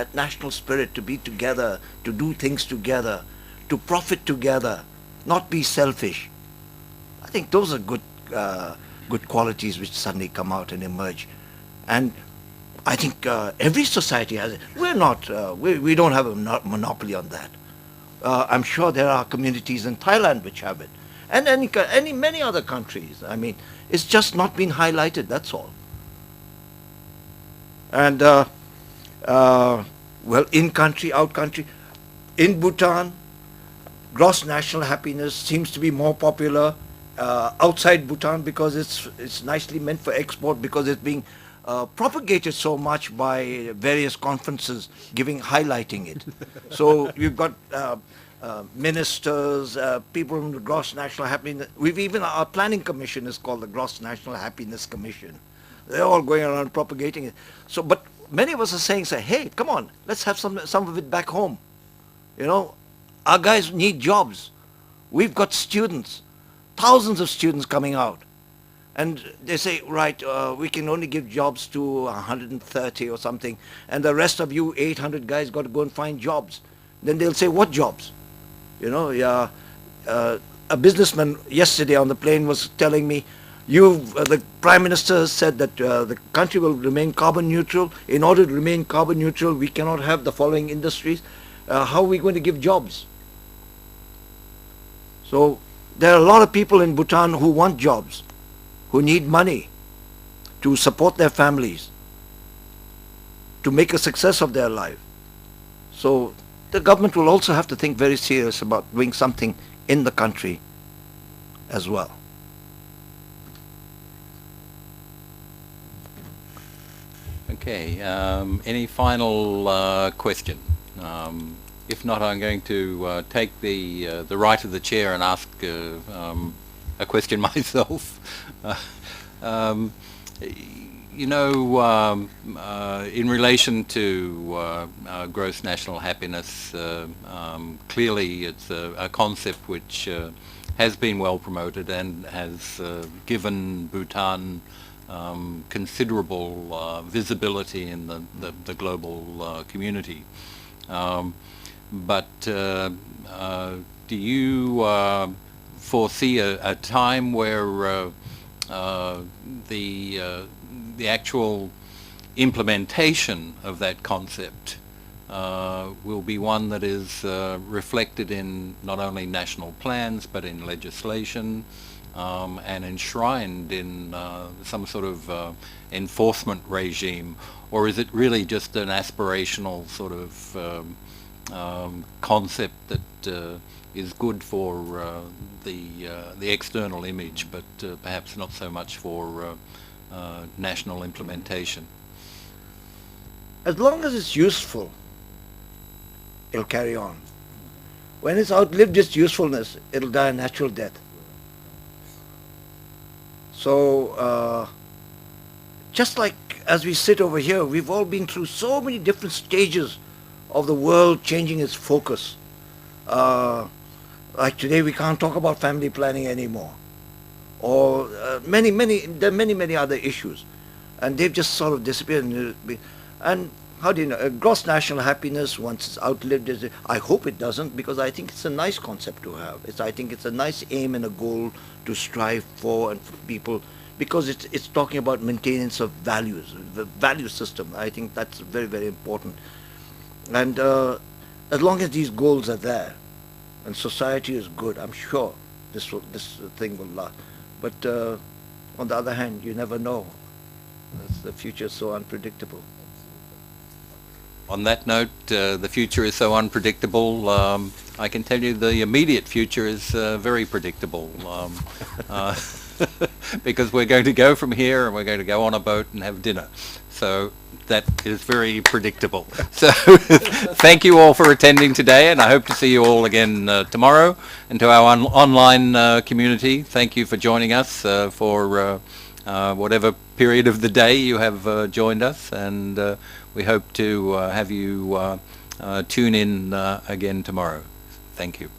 that national spirit to be together, to do things together, to profit together, not be selfish. I think those are good qualities which suddenly come out and emerge. And I think every society has it. We don't have a monopoly on that. I'm sure there are communities in Thailand which have it, and many other countries. I mean, it's just not been highlighted. That's all. And well, in country, out country, in Bhutan, gross national happiness seems to be more popular outside Bhutan because it's nicely meant for export, because it's being propagated so much by various conferences highlighting it. So you've got ministers, people from the Gross National Happiness. Our planning commission is called the Gross National Happiness Commission. They're all going around propagating it. So, but many of us are saying, hey, come on, let's have some of it back home. You know, our guys need jobs. We've got students, thousands of students coming out. And they say, right, we can only give jobs to 130 or something, and the rest of you 800 guys got to go and find jobs. Then they'll say, what jobs? You know, a businessman yesterday on the plane was telling me, the Prime Minister has said that the country will remain carbon neutral. In order to remain carbon neutral, we cannot have the following industries. How are we going to give jobs? So there are a lot of people in Bhutan who want jobs, who need money to support their families, to make a success of their life. So the government will also have to think very serious about doing something in the country as well. Okay, any final question? If not, I'm going to take the right of the chair and ask a question myself. You know, in relation to gross national happiness, clearly it's a concept which has been well promoted and has given Bhutan considerable visibility in the global community. But do you foresee a time where the actual implementation of that concept will be one that is reflected in not only national plans but in legislation and enshrined in some sort of enforcement regime, or is it really just an aspirational sort of concept that is good for the external image, but perhaps not so much for national implementation? As long as it's useful, it'll carry on. When it's outlived its usefulness, it'll die a natural death. So, just like as we sit over here, we've all been through so many different stages of the world changing its focus. Like today, we can't talk about family planning anymore, or there are many other issues, and they've just sort of disappeared. And how do you know? Gross national happiness, once it's outlived, I hope it doesn't, because I think it's a nice concept to have. I think it's a nice aim and a goal to strive for and for people, because it's talking about maintenance of values, the value system. I think that's very, very important. And as long as these goals are there, and society is good, I'm sure this thing will last. But on the other hand, you never know. The future is so unpredictable. On that note, the future is so unpredictable. I can tell you the immediate future is very predictable, because we're going to go from here and we're going to go on a boat and have dinner. So that is very predictable. So thank you all for attending today, and I hope to see you all again tomorrow. And to our online community, thank you for joining us for whatever period of the day you have joined us, and we hope to have you tune in again tomorrow. Thank you.